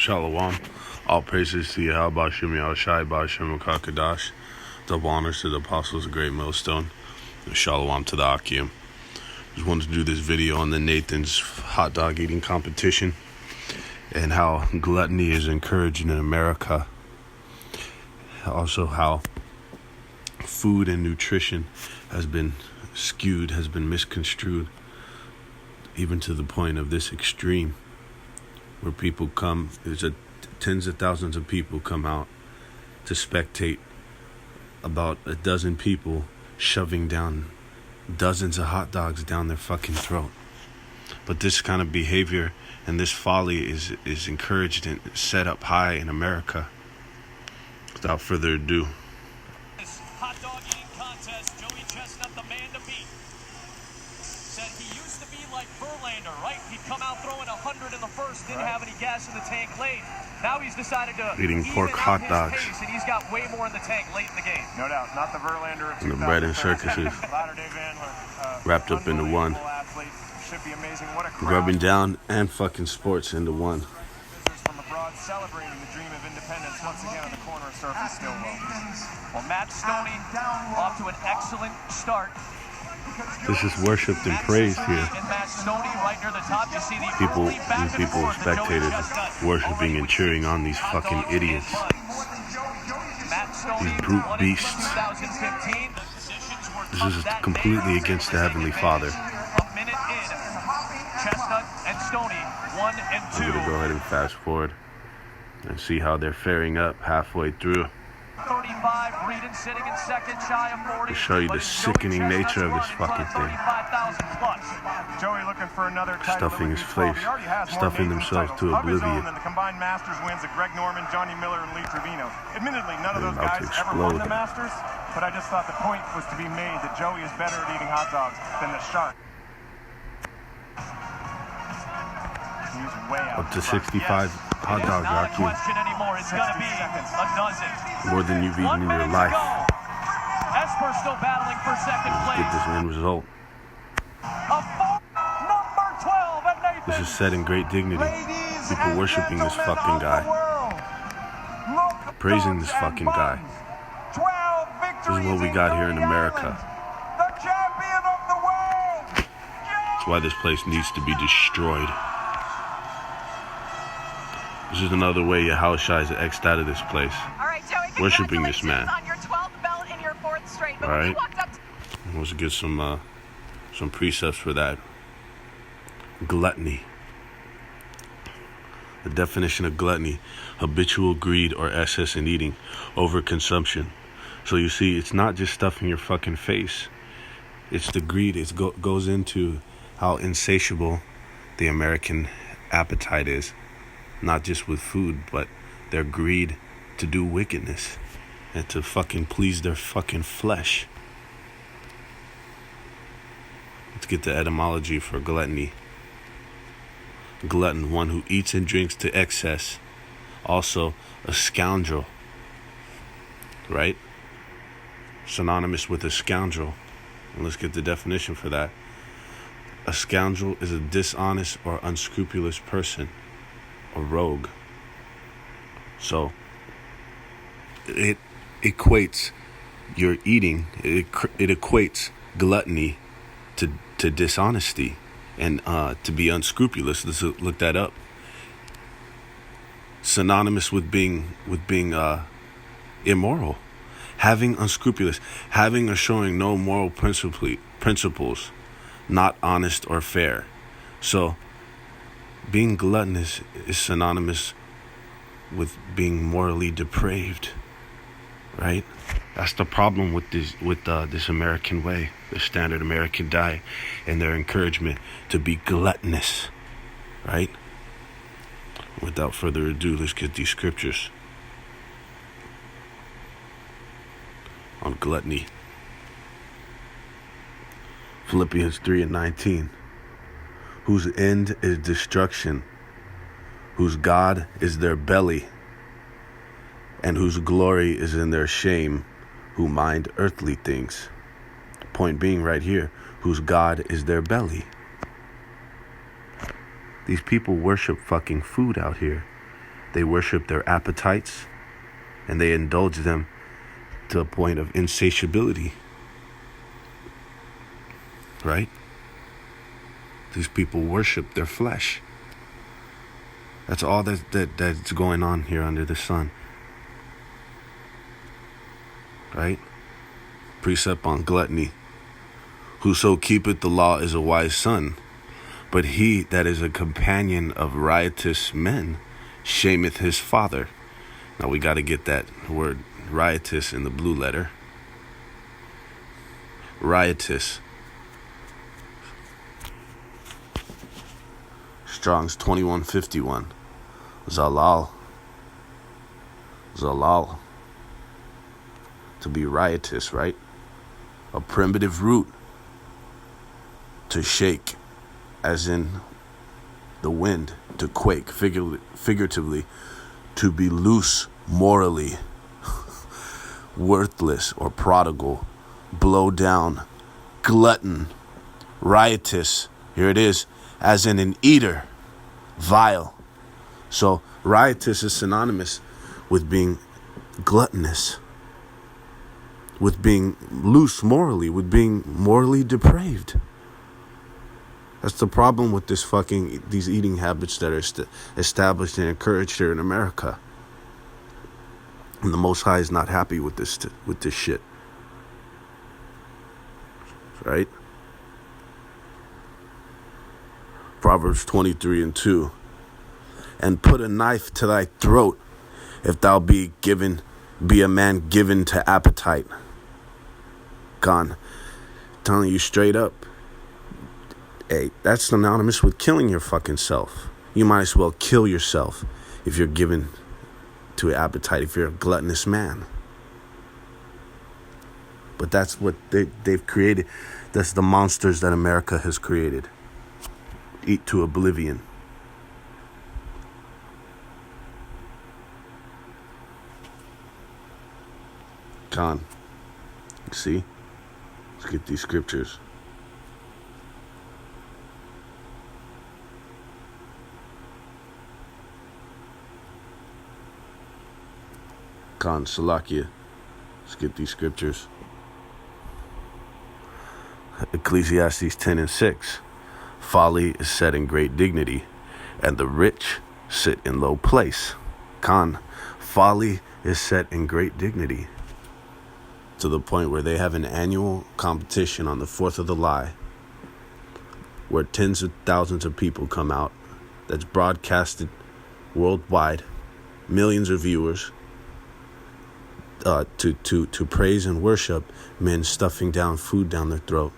Shalom. All praises to Yahweh Shem Yahushai B'Shem Kakadash. Double honors to the apostles of Great Millstone. And Shalom to the Akim. Just wanted to do this video on the Nathan's hot dog eating competition and how gluttony is encouraged in America. Also how food and nutrition has been skewed, has been misconstrued, even to the point of this extreme, where people come, tens of thousands of people come out to spectate about a dozen people shoving down dozens of hot dogs down their fucking throat. But this kind of behavior and this folly is encouraged and set up high in America. Without further ado, hot dog eating contest, Joey Chestnut, the man to beat, said he used to be like Verlander, right? He'd come out throwing 100 in the first, didn't have any gas in the tank late. Now he's decided to eating pork hot dogs, and he's got way more in the tank late in the game. No doubt, not the Verlander of and the bread and circuses wrapped up into one, should be amazing. What a grubbing down and fucking sports into one. From abroad celebrating the dream of independence once again on the corner of Surf and Stillwell. Well, Matt Stoney off to an excellent start. This is worshipped and praised here. People, spectators, worshiping and cheering on these fucking idiots. These brute beasts. This is completely against the Heavenly Father. A minute in, Chestnut and Stoney, 1 and 2. I'm gonna go ahead and fast forward and see how they're faring up halfway through. 35, Breeden sitting in second, shy of 40. To show you the sickening nature of this fucking thing. Joey looking for another Stuffing his face, stuffing themselves to oblivion. The combined Masters wins of Greg Norman, Johnny Miller, and Lee Trevino. Admittedly, none of those about to guys ever won the explode. Masters, but I just thought the point was to be made that Joey is better at eating hot dogs than the Shark. He's way out. Up to 65 hot dogs, Not a Akim. question anymore. It's going to be a dozen. More than you've eaten in your life. Esper still battling for second Let's place. get this end result. Number 12 at Nathan. This is said in great dignity. People worshiping this fucking guy, praising this fucking guy. This is what we got here in America. That's why this place needs to be destroyed. This is another way Yahushua is X'd out of this place. All right, Joey, worshiping this man. On your 12th belt in your 4th straight. All right. Let's get some precepts for that. Gluttony. The definition of gluttony: habitual greed or excess in eating, overconsumption. So you see, it's not just stuffing your fucking face. It's the greed. It goes into how insatiable the American appetite is. Not just with food, but their greed to do wickedness and to fucking please their fucking flesh. Let's get the etymology for gluttony. Glutton, one who eats and drinks to excess. Also, a scoundrel. Right? Synonymous with a scoundrel. And let's get the definition for that. A scoundrel is a dishonest or unscrupulous person. A rogue. So it equates your eating, it equates gluttony to dishonesty and to be unscrupulous. Let's look that up. Synonymous with being immoral, having unscrupulous, having or showing no moral principles, not honest or fair. So being gluttonous is synonymous with being morally depraved, right? That's the problem with this American way, the standard American diet, and their encouragement to be gluttonous, right? Without further ado, let's get these scriptures on gluttony. Philippians 3:19. Whose end is destruction, whose God is their belly, and whose glory is in their shame, who mind earthly things. Point being right here, whose God is their belly. These people worship fucking food out here. They worship their appetites, and they indulge them to a point of insatiability. Right? These people worship their flesh. That's all that's going on here under the sun. Right? Precept on gluttony. Whoso keepeth the law is a wise son, but he that is a companion of riotous men shameth his father. Now we got to get that word riotous in the blue letter. Riotous. Strong's 2151. Zalal. To be riotous, right? A primitive root. To shake, as in the wind. To quake, figuratively. To be loose morally. Worthless or prodigal. Blow down. Glutton. Riotous. Here it is. As in an eater. Vile. So riotous is synonymous with being gluttonous, with being loose morally, with being morally depraved. That's the problem with these eating habits that are established and encouraged here in America. And the Most High is not happy with this shit. Right? Proverbs 23:2. And put a knife to thy throat, if thou be a man given to appetite. Gone. Telling you straight up. Hey, that's synonymous with killing your fucking self. You might as well kill yourself if you're given to appetite, if you're a gluttonous man. But that's what they've created. That's the monsters that America has created. Eat to oblivion. Con. See? Let's get these scriptures. Con Salakia. Let's get these scriptures. Ecclesiastes 10:6. Folly is set in great dignity, and the rich sit in low place. Con. Folly is set in great dignity, to the point where they have an annual competition on the 4th of July, where tens of thousands of people come out. That's broadcasted worldwide, millions of viewers, to praise and worship men stuffing down food down their throat,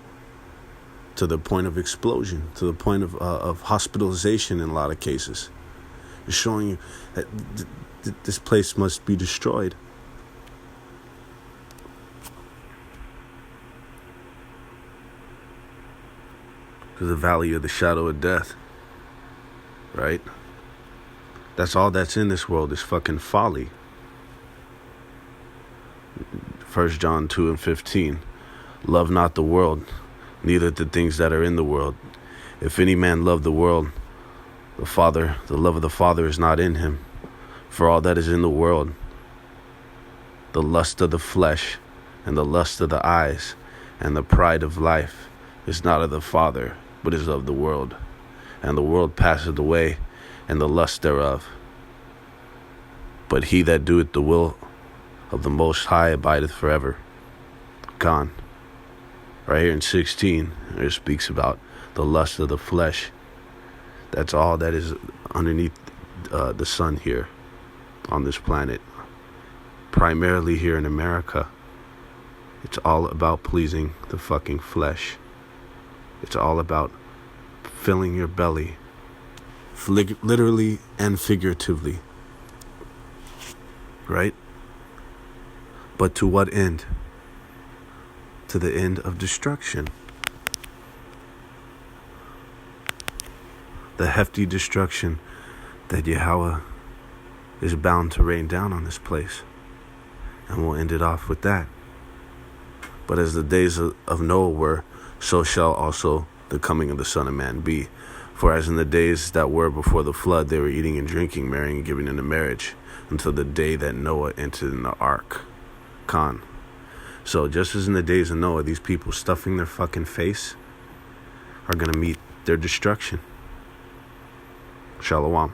to the point of explosion, to the point of hospitalization in a lot of cases. It's showing you that this place must be destroyed. To the valley of the shadow of death. Right? That's all that's in this world is fucking folly. 1 John 2:15. Love not the world, neither the things that are in the world. If any man love the world, the love of the Father is not in him. For all that is in the world, the lust of the flesh, and the lust of the eyes, and the pride of life, is not of the Father, but is of the world. And the world passeth away, and the lust thereof. But he that doeth the will of the Most High abideth forever. Gone. Right here in 16, it speaks about the lust of the flesh. That's all that is underneath the sun here on this planet. Primarily here in America. It's all about pleasing the fucking flesh. It's all about filling your belly, literally and figuratively. Right? But to what end? To the end of destruction. The hefty destruction that Yahweh is bound to rain down on this place. And we'll end it off with that. But as the days of Noah were, so shall also the coming of the Son of Man be. For as in the days that were before the flood, they were eating and drinking, marrying and giving into marriage, until the day that Noah entered in the ark. So just as in the days of Noah, these people stuffing their fucking face are going to meet their destruction. Shalom.